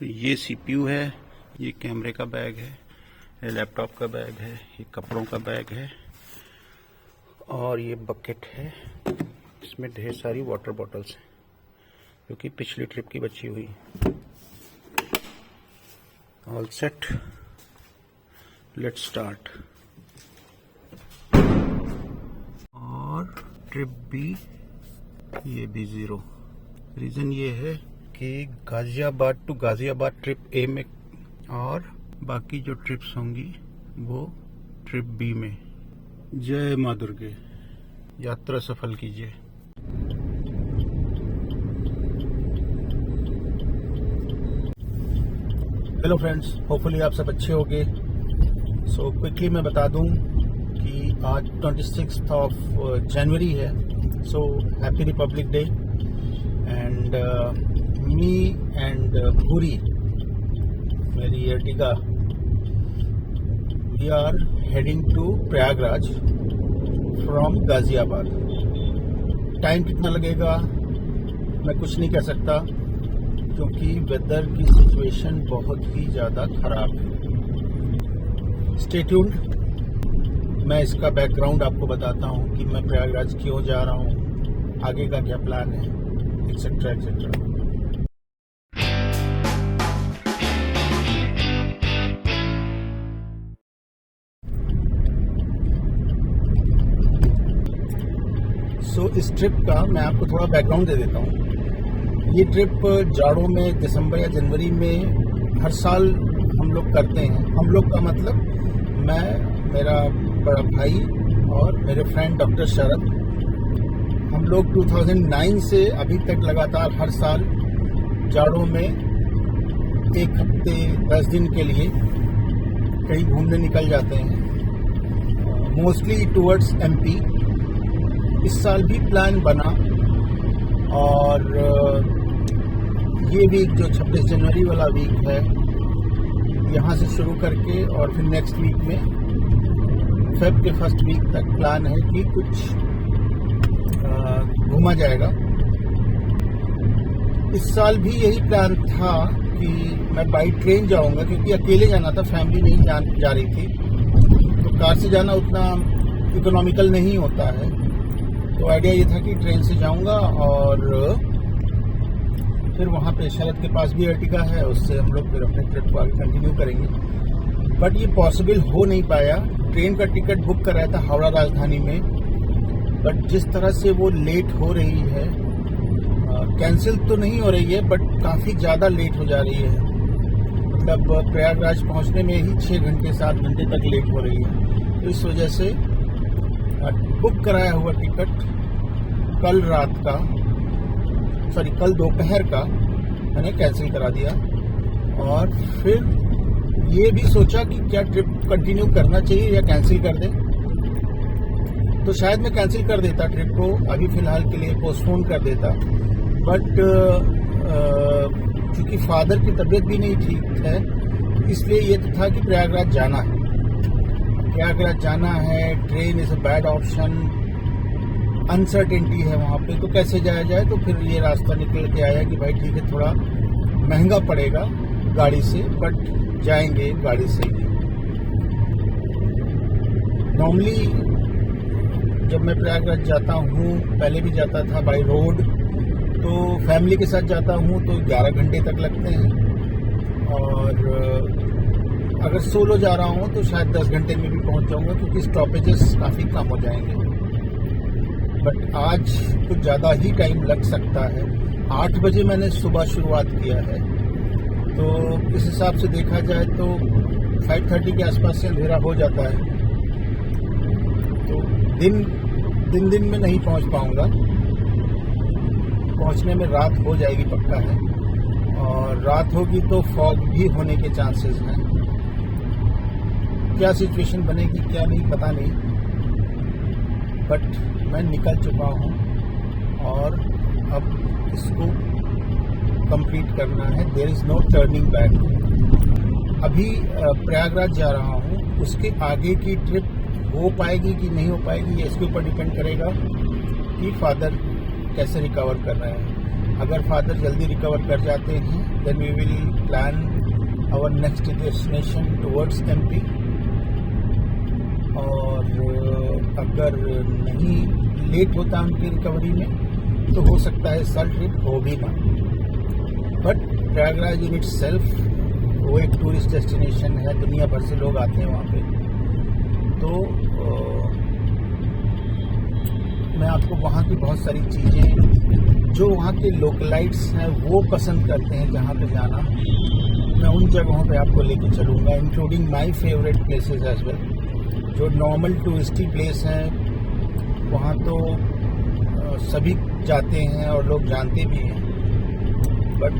तो ये CPU है, ये कैमरे का बैग है, ये लैपटॉप का बैग है, ये कपड़ों का बैग है और ये बकेट है। इसमें ढेर सारी वाटर बॉटल्स हैं जो कि पिछली ट्रिप की बची हुई। All set, let's start. और ट्रिप बी, ये भी 0। रीज़न ये है कि Ghaziabad to Ghaziabad trip A में और बाकी जो ट्रिप्स होंगी वो ट्रिप बी में। जय माँ दुर्गे, यात्रा सफल कीजिए। हेलो फ्रेंड्स, होपफुली आप सब अच्छे होंगे। सो क्विकली मैं बता दूं कि आज 26th ऑफ जनवरी है। So happy Republic Day. And me and पूरी, मेरी Ertiga, we are heading to Prayagraj from Ghaziabad. Time कितना लगेगा मैं कुछ नहीं कह सकता क्योंकि वेदर की सिचुएशन बहुत ही ज़्यादा खराब है। Stay tuned. मैं इसका बैकग्राउंड आपको बताता हूँ कि मैं प्रयागराज क्यों जा रहा हूँ, आगे का क्या प्लान है, एक्सेट्रा एक्सेट्रा। सो इस ट्रिप का मैं आपको थोड़ा बैकग्राउंड दे देता हूँ। ये ट्रिप जाड़ों में दिसंबर या जनवरी में हर साल हम लोग करते हैं। हम लोग का मतलब मैं, मेरा बड़ा भाई और मेरे फ्रेंड डॉक्टर शरद। हम लोग 2009 से अभी तक लगातार हर साल जाड़ों में 1 हफ्ते 10 दिन के लिए कहीं घूमने निकल जाते हैं, मोस्टली टूवर्ड्स MP। इस साल भी प्लान बना और ये वीक जो 26 जनवरी वाला वीक है, यहाँ से शुरू करके और फिर नेक्स्ट वीक में फेब के फर्स्ट वीक तक प्लान है कि कुछ घूमा जाएगा। इस साल भी यही प्लान था कि मैं बाई ट्रेन जाऊंगा क्योंकि अकेले जाना था, फैमिली नहीं जा रही थी। तो कार से जाना उतना इकोनॉमिकल नहीं होता है। तो आइडिया ये था कि ट्रेन से जाऊंगा और फिर वहाँ पे शरद के पास भी अर्टिगा है, उससे हम लोग फिर अपने ट्रिप को आगे कंटिन्यू करेंगे। बट ये पॉसिबल हो नहीं पाया। ट्रेन का टिकट बुक कराया था हावड़ा राजधानी में, बट जिस तरह से वो लेट हो रही है, कैंसिल तो नहीं हो रही है बट काफ़ी ज़्यादा लेट हो जा रही है। मतलब प्रयागराज पहुँचने में ही 6 घंटे 7 घंटे तक लेट हो रही है। तो इस वजह से बुक कराया हुआ टिकट कल दोपहर का मैंने कैंसिल करा दिया। और फिर ये भी सोचा कि क्या ट्रिप कंटिन्यू करना चाहिए या कैंसिल कर दें। तो शायद मैं कैंसिल कर देता ट्रिप को, अभी फ़िलहाल के लिए पोस्टपोन कर देता। बट चूँकि फादर की तबीयत भी नहीं ठीक है, इसलिए ये तो था कि प्रयागराज जाना है। प्रयागराज जाना है, train is a bad option, uncertainty है वहाँ पे, तो कैसे जाया जाए। तो फिर ये रास्ता निकल के आया कि भाई ठीक है, थोड़ा महंगा पड़ेगा गाड़ी से, बट जाएंगे गाड़ी से ही। नॉर्मली जब मैं प्रयागराज जाता हूँ, पहले भी जाता था बाय रोड, तो फैमिली के साथ जाता हूँ तो 11 घंटे तक लगते हैं। और अगर सोलो जा रहा हूँ तो शायद 10 घंटे में भी पहुँच जाऊँगा क्योंकि स्टॉपेजेस काफ़ी कम हो जाएंगे। बट आज कुछ ज़्यादा ही टाइम लग सकता है। 8 बजे मैंने सुबह शुरुआत किया है, तो इस हिसाब से देखा जाए तो 5:30 के आसपास से अंधेरा हो जाता है। तो दिन में नहीं पहुँच पाऊँगा, पहुँचने में रात हो जाएगी पक्का है। और रात होगी तो फॉग भी होने के चांसेस हैं। क्या सिचुएशन बनेगी क्या नहीं पता नहीं, बट मैं निकल चुका हूँ और अब इसको कंप्लीट करना है। There is no turning back. अभी प्रयागराज जा रहा हूँ, उसके आगे की ट्रिप हो पाएगी कि नहीं हो पाएगी ये इसके ऊपर डिपेंड करेगा कि फादर कैसे रिकवर कर रहे हैं। अगर फादर जल्दी रिकवर कर जाते हैं then we will plan our next destination towards MP. और अगर नहीं लेट होता उनकी रिकवरी में तो हो सकता है साल ट्रिप हो भी ना। But Prayagraj in its self वो एक टूरिस्ट डेस्टिनेशन है, दुनिया भर से लोग आते हैं वहाँ पे। तो मैं आपको वहाँ की बहुत सारी चीज़ें जो वहाँ के लोकलाइट्स हैं वो पसंद करते हैं जहाँ पे जाना, मैं उन जगहों पे आपको लेके चलूँगा, including my favourite places as well. जो नॉर्मल टूरिस्टी प्लेस हैं वहाँ तो सभी जाते हैं और लोग जानते भी हैं, बट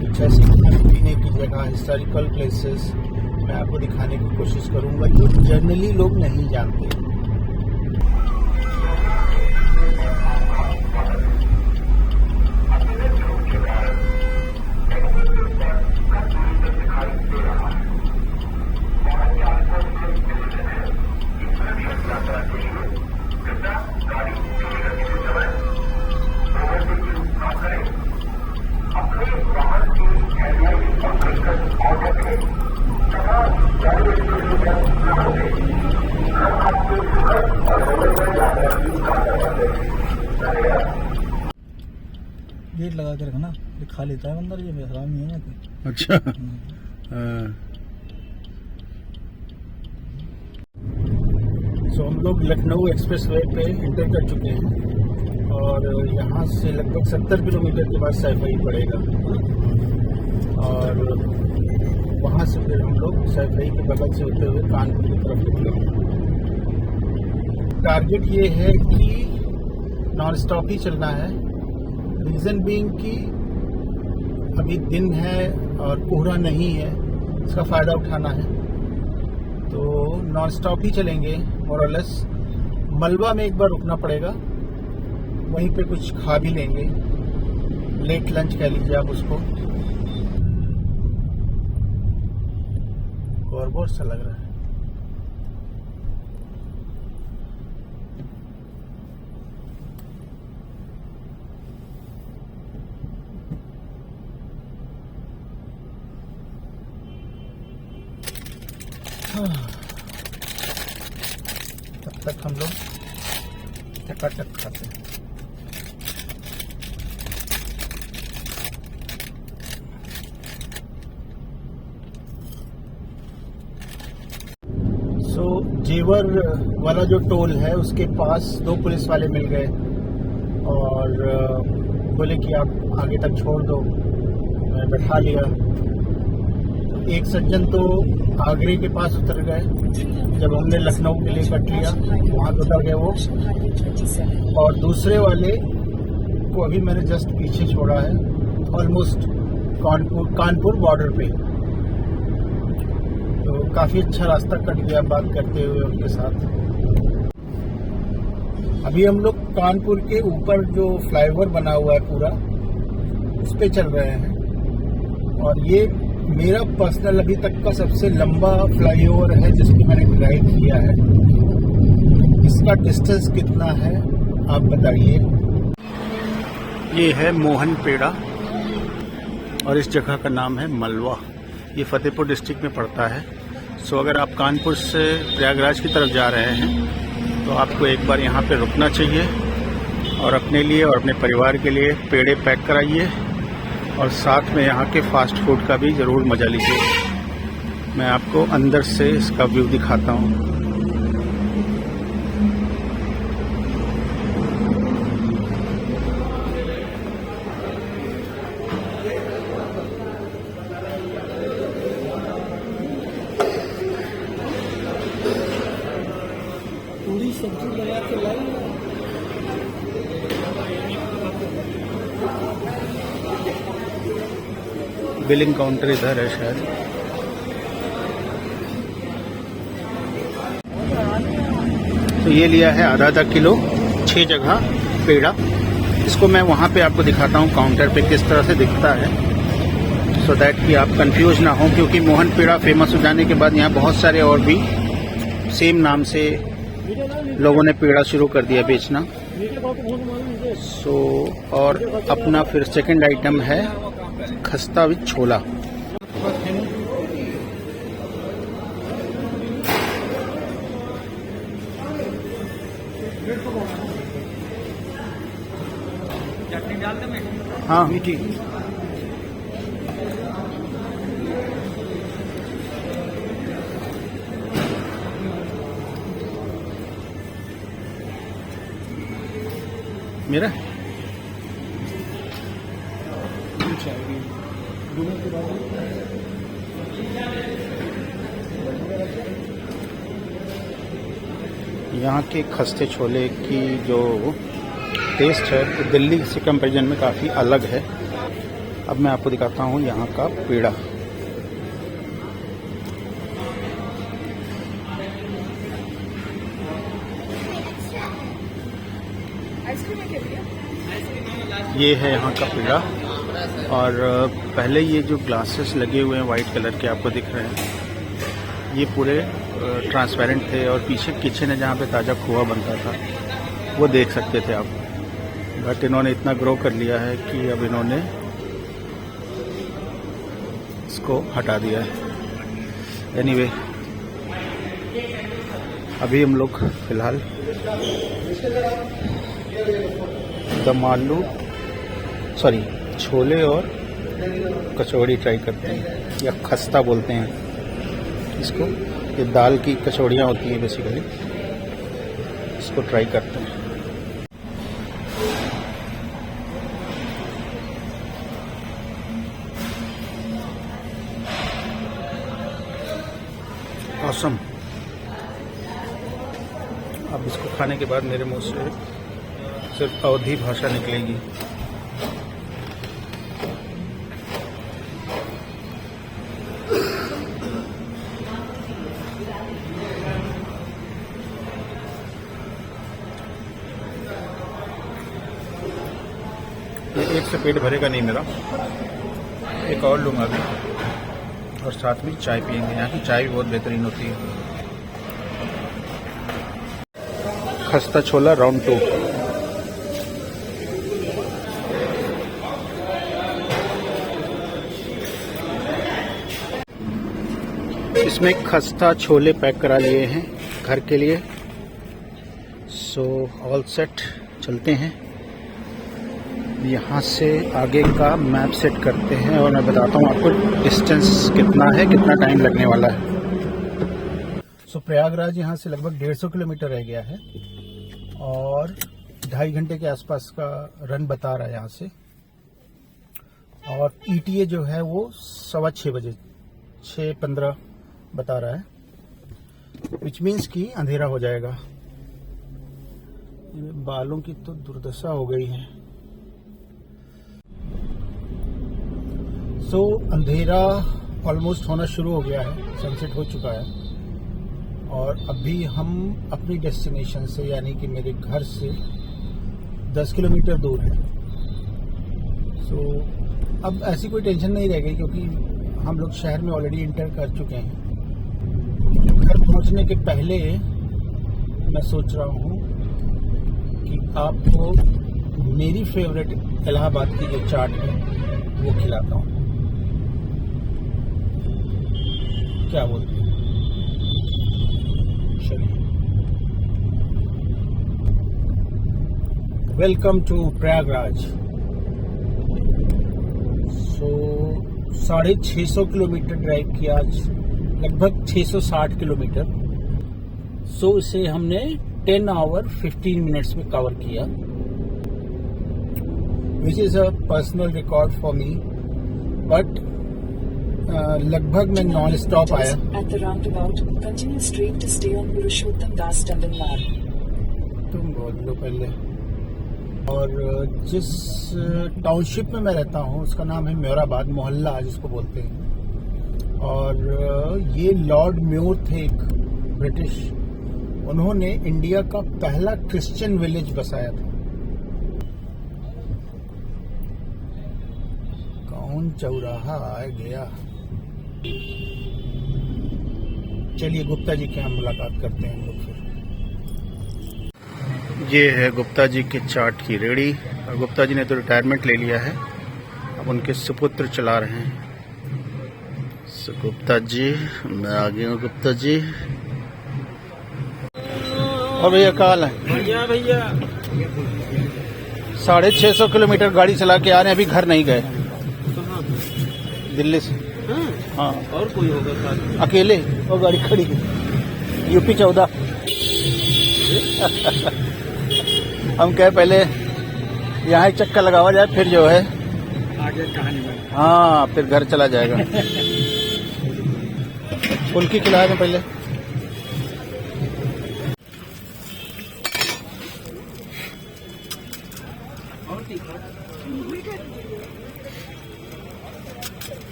कुछ ऐसी पीने की जगह, हिस्टोरिकल प्लेसेस मैं आपको दिखाने की कोशिश करूँगा जो जनरली लोग नहीं जानते। गेट लगा के रखना, ये खा लेता है अंदर, ये हराम नहीं है। अच्छा। सो हम लोग लखनऊ एक्सप्रेस वे पे इंटर कर चुके हैं और यहाँ से लगभग 70 किलोमीटर के बाद सैफई पड़ेगा और वहाँ से फिर हम लोग सैफई के बगल से होते हुए कानपुर की तरफ निकलेंगे। टारगेट ये है कि नॉन स्टॉप ही चलना है, रीज़न बीइंग कि अभी दिन है और कोहरा नहीं है, इसका फ़ायदा उठाना है। तो नॉन स्टॉप ही चलेंगे मोर और लेस। मलबा में एक बार रुकना पड़ेगा, वहीं पे कुछ खा भी लेंगे, लेट लंच कह लीजिए आप उसको। और बहुत अच्छा लग रहा है। तब तक हम लोग चकाचक खाते हैं। सो जेवर वाला जो टोल है उसके पास 2 पुलिस वाले मिल गए और बोले कि आप आगे तक छोड़ दो। मैं बैठा लिया। एक सज्जन तो आगरे के पास उतर गए, जब हमने लखनऊ के लिए कट लिया वहाँ तो उतर गए वो, और दूसरे वाले को अभी मैंने जस्ट पीछे छोड़ा है, ऑलमोस्ट कानपुर बॉर्डर पे। तो काफ़ी अच्छा रास्ता कट गया बात करते हुए उनके साथ। अभी हम लोग कानपुर के ऊपर जो फ्लाईओवर बना हुआ है पूरा, उस पे चल रहे हैं और ये मेरा पर्सनल अभी तक का सबसे लंबा फ्लाईओवर है जिसको मैंने ड्राइव किया है। इसका डिस्टेंस कितना है आप बताइए। ये है मोहन पेड़ा और इस जगह का नाम है मलवा। ये फतेहपुर डिस्ट्रिक्ट में पड़ता है। सो अगर आप कानपुर से प्रयागराज की तरफ जा रहे हैं तो आपको एक बार यहाँ पे रुकना चाहिए और अपने लिए और अपने परिवार के लिए पेड़े पैक कराइए और साथ में यहाँ के फास्ट फूड का भी ज़रूर मज़ा लीजिए। मैं आपको अंदर से इसका व्यू दिखाता हूँ। पूरी सब्जी बना के लाई। बिलिंग काउंटर इधर है शायद। तो ये लिया है आधा किलो 6 जगह पेड़ा। इसको मैं वहाँ पे आपको दिखाता हूँ काउंटर पे किस तरह से दिखता है, सो दैट कि आप कंफ्यूज ना हो, क्योंकि मोहन पेड़ा फेमस हो जाने के बाद यहाँ बहुत सारे और भी सेम नाम से लोगों ने पेड़ा शुरू कर दिया बेचना। सो और अपना फिर सेकंड आइटम है खस्ता विद छोला। हाँ मीठी। मेरा यहाँ के खस्ते छोले की जो टेस्ट है तो दिल्ली से कंपैरिजन में काफ़ी अलग है। अब मैं आपको दिखाता हूँ यहाँ का पेड़ा। ये है यहाँ का पेड़ा और पहले ये जो ग्लासेस लगे हुए हैं वाइट कलर के आपको दिख रहे हैं, ये पूरे ट्रांसपेरेंट थे और पीछे किचन है जहाँ पे ताज़ा खोआ बनता था, वो देख सकते थे आप। बट इन्होंने इतना ग्रो कर लिया है कि अब इन्होंने इसको हटा दिया है। एनीवे अभी हम लोग फिलहाल दम आलू छोले और कचौड़ी ट्राई करते हैं, या खस्ता बोलते हैं इसको। ये दाल की कचौड़ियाँ होती हैं बेसिकली, इसको ट्राई करते हैं। ऑसम। अब इसको खाने के बाद मेरे मुंह से सिर्फ अवधी भाषा निकलेगी। एक से पेट भरेगा नहीं मेरा, एक और लूँगा अभी, और साथ में चाय पियेंगे। यहाँ की चाय भी बहुत बेहतरीन होती है। खस्ता छोला राउंड 2। इसमें खस्ता छोले पैक करा लिए हैं घर के लिए। सो ऑल सेट, चलते हैं। यहाँ से आगे का मैप सेट करते हैं और मैं बताता हूँ आपको डिस्टेंस कितना है, कितना टाइम लगने वाला है। सो प्रयागराज यहाँ से लगभग 150 किलोमीटर रह गया है और 2.5 घंटे के आसपास का रन बता रहा है यहाँ से। और ETA जो है वो 6:15 बजे 6:15 बता रहा है, विच मीन्स कि अंधेरा हो जाएगा। बालों की तो दुर्दशा हो गई है। सो अंधेरा ऑलमोस्ट होना शुरू हो गया है, सनसेट हो चुका है और अभी हम अपनी डेस्टिनेशन से यानी कि मेरे घर से 10 किलोमीटर दूर है। सो अब ऐसी कोई टेंशन नहीं रह गई क्योंकि हम लोग शहर में ऑलरेडी इंटर कर चुके हैं। घर पहुंचने के पहले मैं सोच रहा हूँ कि आपको मेरी फेवरेट इलाहाबाद की जो चाट है वो खिलाता हूँ। क्या बोलते हैं? चलिए। Welcome to Prayagraj. So 650 kilometre drive किया आज, लगभग 660 किलोमीटर। सो इसे हमने 10 आवर 15 मिनट्स में कवर किया, which is a personal record for me. But लगभग मैं नॉन स्टॉप आया। तुम बोल लो पहले। और जिस टाउनशिप में मैं रहता हूँ उसका नाम है म्योराबाद, मोहल्ला जिसको बोलते हैं। और ये लॉर्ड म्योर थे, एक ब्रिटिश, उन्होंने इंडिया का पहला क्रिश्चियन विलेज बसाया था। कौन चौराहा आ गया। चलिए गुप्ता जी के यहाँ मुलाकात करते हैं हम लोग फिर। ये है गुप्ता जी के चाट की रेड़ी और गुप्ता जी ने तो रिटायरमेंट ले लिया है, अब उनके सुपुत्र चला रहे हैं। सो गुप्ता जी, मैं आ गया हूँ गुप्ता जी। और भैया काल है भैया 650 किलोमीटर गाड़ी चला के आ रहे हैं, अभी घर नहीं गए दिल्ली से। हाँ और कोई होगा साथ? अकेले और गाड़ी खड़ी है यूपी 14। हम कहे पहले यहाँ ही चक्कर लगावा जाए, फिर जो है आगे कहानी में। हाँ फिर घर चला जाएगा। फुल्की खिला दें पहले।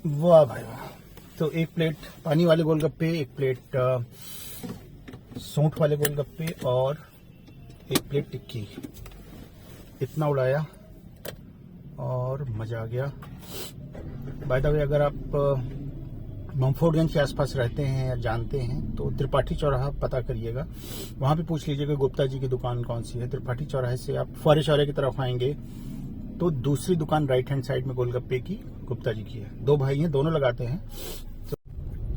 वाह भाई वाह। तो एक प्लेट पानी वाले गोलगप्पे, एक प्लेट सौंठ वाले गोलगप्पे और एक प्लेट टिक्की, इतना उड़ाया और मजा आ गया। बाय द वे, अगर आप ममफोर्डगंज के आसपास रहते हैं या जानते हैं तो त्रिपाठी चौराहा पता करिएगा, वहां पे पूछ लीजिएगा गुप्ता जी की दुकान कौन सी है। त्रिपाठी चौराहे से आप फुआरे चौराहे की तरफ आएंगे तो दूसरी दुकान राइट हैंड साइड में गोलगप्पे की गुप्ता जी की है। दो भाई हैं, दोनों लगाते हैं।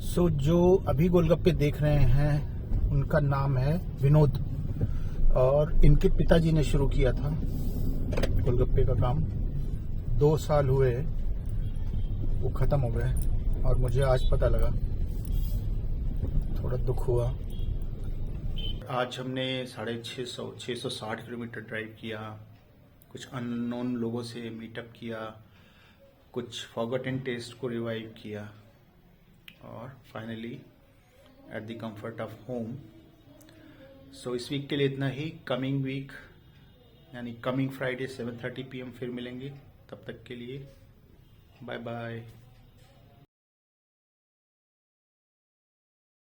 सो जो अभी गोलगप्पे देख रहे हैं उनका नाम है विनोद और इनके पिताजी ने शुरू किया था गोलगप्पे का काम। 2 साल हुए वो खत्म हो गए और मुझे आज पता लगा, थोड़ा दुख हुआ। आज हमने 660 किलोमीटर ड्राइव किया, कुछ अननोन लोगों से मीटअप किया, कुछ फॉरगॉटन टेस्ट को रिवाइव किया और finally at the comfort of home. So इस वीक के लिए इतना ही। कमिंग वीक यानी कमिंग फ्राइडे 7:30 PM फिर मिलेंगे। तब तक के लिए बाय बाय।